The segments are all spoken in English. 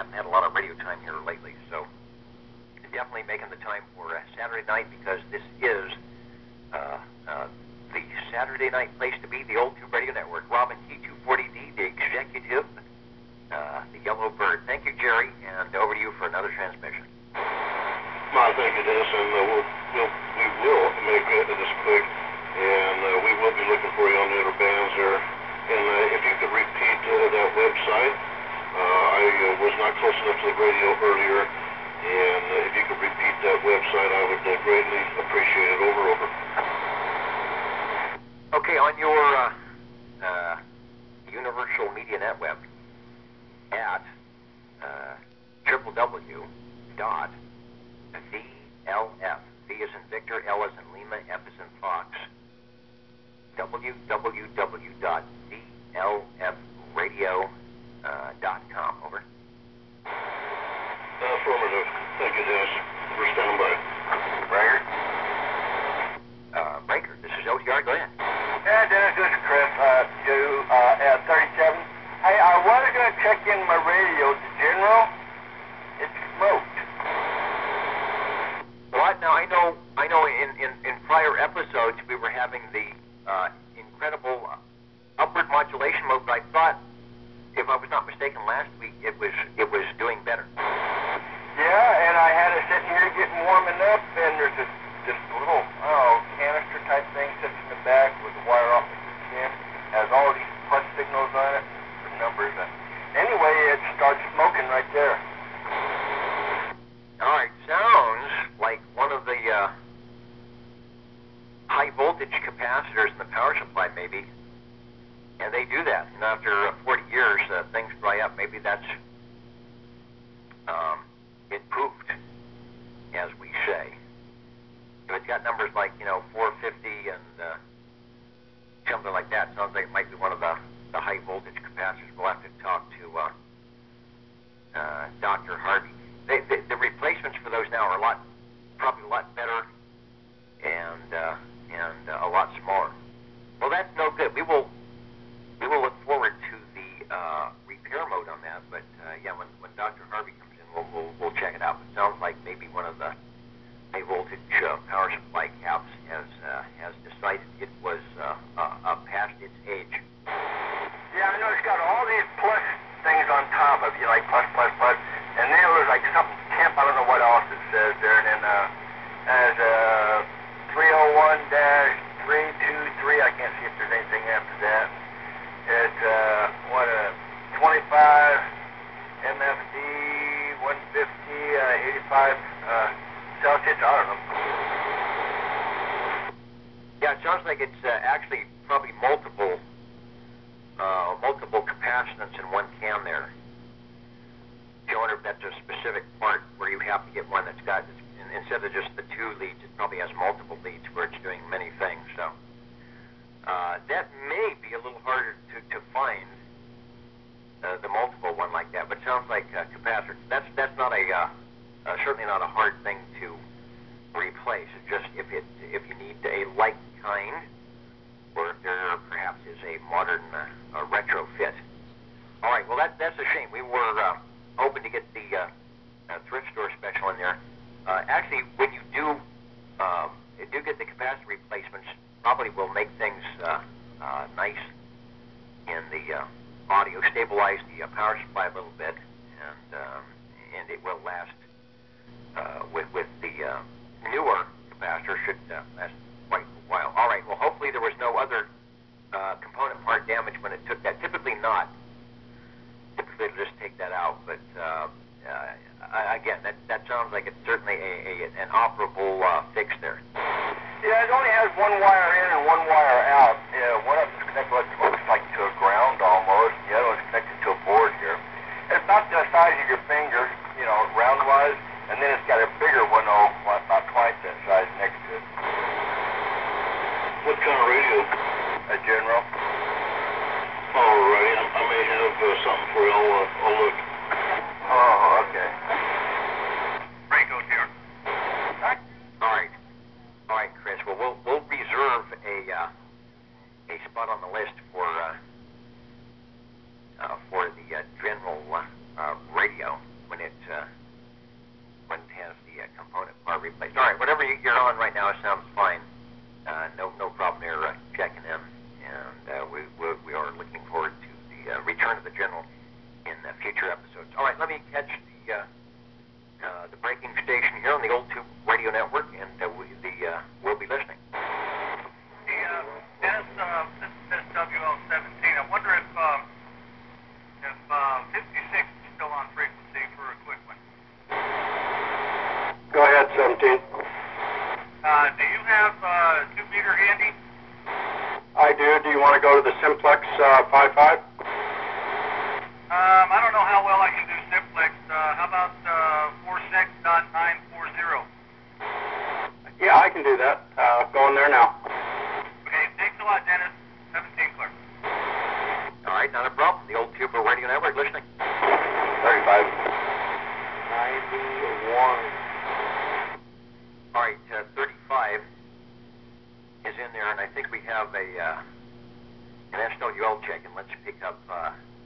haven't had a lot of radio time here lately, so definitely making the time for Saturday night, because this is the Saturday night place to be, the Old Tube Radio Network. Robin T240D, the executive, the Yellow Bird. Thank you, Jerry, and over to you for another transmission. Thank you, Dennis, and we will make this quick, and we will be looking for you on the other bands there. And if you could repeat that website, I was not close enough to the radio earlier, and if you could repeat that website, I would greatly appreciate it. Over. Okay, on your Universal Media Net web at www.VLF, V as in Victor, L as in Lima, F as in Fox, www.VLFradio.com. Over. Affirmative. Thank you, Dennis. We're standing by. Breaker, this is OTR. Go ahead. Yeah, Dennis, this is Chris. At 37. Hey, I was going to check in my radio. The General, it's smoked. What? Now, I know. In prior episodes, we were having the incredible upward modulation mode, but I thought, if I was not mistaken, last week it was doing better. Yeah, and I had it sitting here getting warming up, and there's this little, canister type thing sits in the back with the wire off the tin. Has all these plus signals on it, the numbers. Anyway, it starts smoking right there. All right, sounds like one of the high voltage capacitors in the power supply, maybe. And they do that. And after 40 years, things dry up. Maybe that's improved, as we say. If it's got numbers like 450 and something like that, sounds like it might be one of the high voltage capacitors. We'll have to talk to Dr. Harvey. The replacements for those now are probably a lot better and a lot smaller. Well, that's no good. We will look forward to the repair mode on that. But when Dr. Harvey comes in, we'll check it out. It sounds like maybe one of the high voltage power supply caps has decided it was past its age. Yeah, I know it's got all these plus things on top of you, like plus, and then there's like something temp, I don't know what else it says there, and then as 301-323, I can't see if there's anything after that. It's 25 MFD 150 85 Celsius, I don't know. Yeah, it sounds like it's actually probably multiple capacitance in one can there. I wonder if that's a specific part where you have to get one that's got, instead of just the 2 leads, it probably has multiple leads where it's doing many things. So that may be a little harder to find, the multiple one like that. But it sounds like capacitor. That's not certainly not a hard thing to replace. It's just if you need a like kind, or if there perhaps is a modern retrofit. All right, well that's a shame. We were hoping to get the thrift store special in there. Actually, when you do get the capacitor replacements, probably will make things nice in the audio, stabilize the power supply a little bit, and it will last with the newer capacitor should last quite a while. All right. Well, hopefully there was no other component part damage when it took that. Typically not. Typically it'll just take that out. But again, that sounds like it's certainly an operable fix there. Yeah, it only has one wire in and one wire out. One of them's connected what looks like to a ground almost. The other one's connected to a board here. It's about the size of your finger, round-wise, and then it's got a bigger one, about twice that size next to it. What kind of radio? A General. All right, I may have something for you. I'll look. Oh, okay. Franco here. All right, Chris. Well, we'll reserve a spot on the list for the general radio. me catch the breaking station here on the Old Tube Radio Network, and we'll be listening. Dennis, this is WL17. I wonder if 56 is still on frequency for a quick one. Go ahead, 17. Do you have 2 meter handy? I do. Do you want to go to the Simplex 55? I don't know how well I can do simplex. How about 46.940? Yeah, I can do that. Going there now. Okay, thanks a lot, Dennis. 17 clear. All right, not a problem. The Old Tuber Radio Network listening. 35. 91. All right, 35 is in there, and I think we have an SWL check, and let's pick up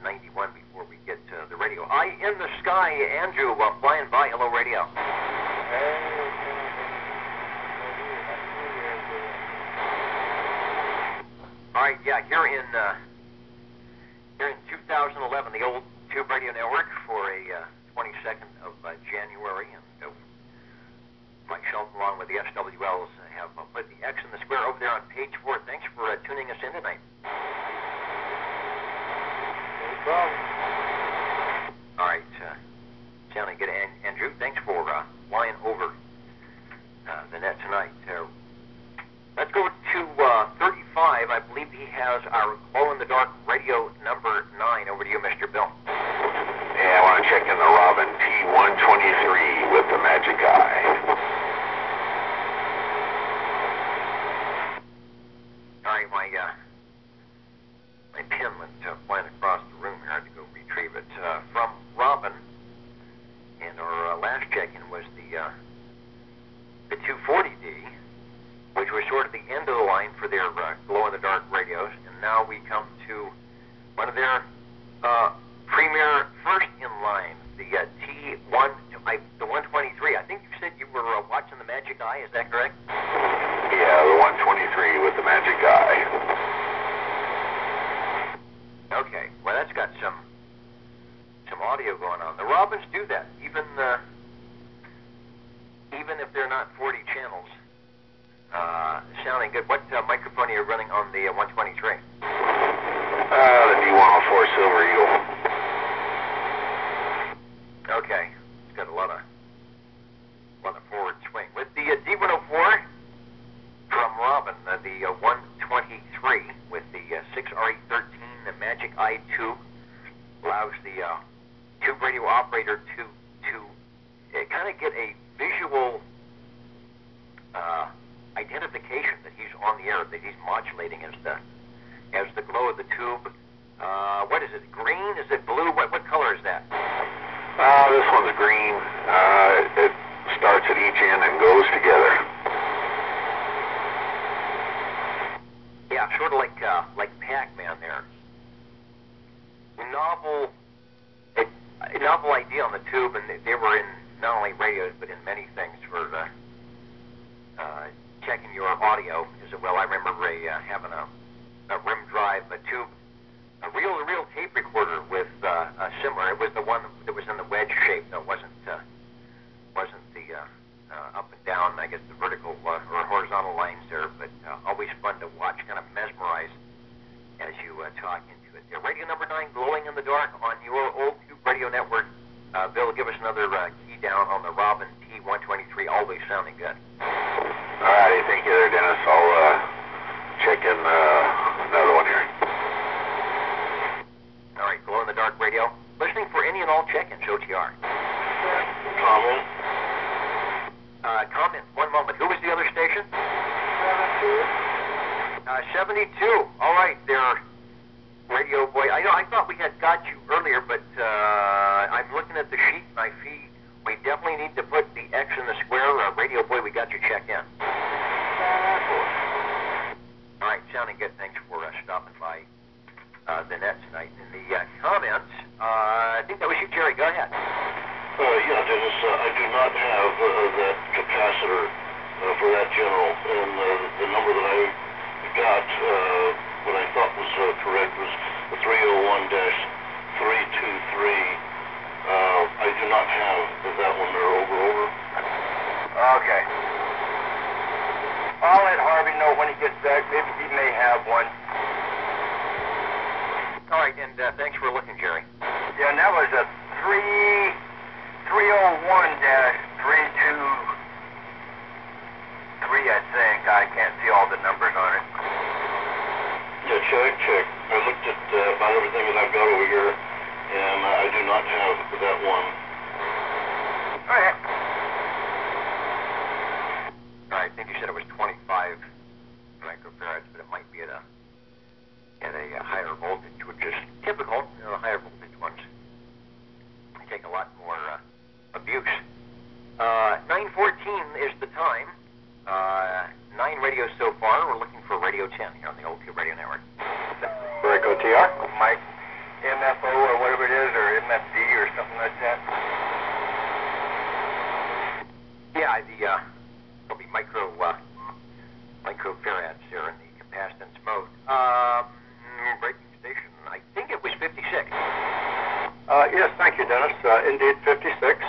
91 before we get to the radio. Eye in the sky, Andrew, flying by. Hello, radio. All right, yeah, here in 2011, the Old Tube Radio Network for a 22nd of January, and myself, along with the SWLs, have put the X in the square over there on page 4. Thanks for tuning us in tonight. No problem. All right, sounding good, Andrew. Thanks for flying over the net tonight. Let's go to 35. I believe he has our glow-in-the-dark radio number 9. Over to you, Mr. Bill. Yeah, I want to check in the Robin T123 with the Magic Eye. All right, my pen went flying across the room here. I had to go retrieve it. From Robin, and our last check-in was the 240D, which was sort of the end of the line for their glow-in-the-dark radios, and now we come to one of their premier first in line, the the 123. I think you said you were watching the Magic Eye. Is that correct? Yeah, the 123 with the Magic Eye. Okay. Well, that's got some audio going on. The Robins do that, even if they're not 40 channels. Sounding good. What microphone are you running on the 123? The D104 Silver Eagle. Okay. It's got a lot of forward swing. With the D104 from Robin, the 123 with the 6RE13, the Magic Eye 2 allows the tube radio operator to kind of get a visual identification that he's on the air, that he's modulating as the glow of the tube. What is it? Green? Is it blue? What color is that? This one's green. It starts at each end and goes together. Yeah, sort of like Pac-Man there. Novel idea on the tube, and they were in not only radios but in many things for checking your audio as well. I remember having a rim drive, a tube, a reel-to-reel tape recorder with a similar. It was the one that was in the wedge shape. That wasn't the up and down, I guess, the vertical or horizontal lines there, but always fun to watch, kind of mesmerized as you talk into it. Radio number 9, glowing in the dark on your Old Tube Radio Network. Bill, give us another key down on the Robin T123, always sounding good. All righty, thank you there, Dennis. I'll check in another one here. All right, glow in the dark radio. Listening for any and all check-ins, OTR. Comment. Comment, one moment. Who was the other station? 72. All right, there, Radio Boy. I thought we had got you earlier, but I'm looking at the sheet and I see we definitely need to put the X in the square. Radio Boy, we got your check in. All right, sounding good. Thanks for stopping by the net tonight. In the comments, I think that was you, Jerry. Go ahead. Yeah, Dennis, I do not have that capacitor for that general, and the number that I got, what I thought was correct, was the 301-323. Zach, maybe he may have one. All right, and thanks for looking, Jerry. Yeah, and that was a 301-323, I think. I can't see all the numbers on it. Yeah, check. I looked at about everything that I've got over here, and I do not have that one. All right. I think you said it was 25 microfarads, but it might be at a higher voltage, which is typical. You know, the higher voltage ones take a lot more abuse. 9:14 is the time. 9 radios so far. We're looking for Radio 10 here on the Old Tube Radio Network. Rico TR. Mike, MFO or whatever it is, or MFD or something like that. Yeah, there'll be microfarads here in the capacitance mode. Breaking station, I think it was 56. Yes, thank you, Dennis. Indeed, 56.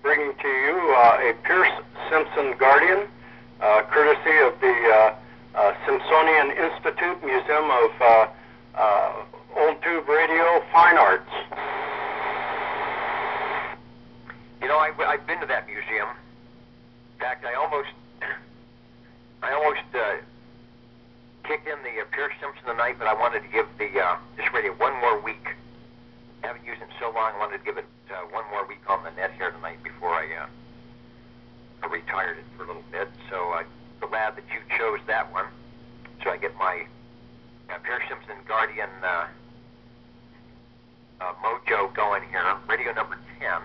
Bringing to you a Pierce Simpson Guardian, courtesy of the Simpsonian Institute Museum of Old Tube Radio Fine Arts. You know, I've been to that museum. In fact, I almost kicked in the Pierce Simpson tonight, but I wanted to give this radio one more week. I haven't used it in so long. I wanted to give it one more week on the net here tonight before I retired it for a little bit. So I'm glad that you chose that one. So I get my Pierce Simpson Guardian mojo going here. Radio number 10.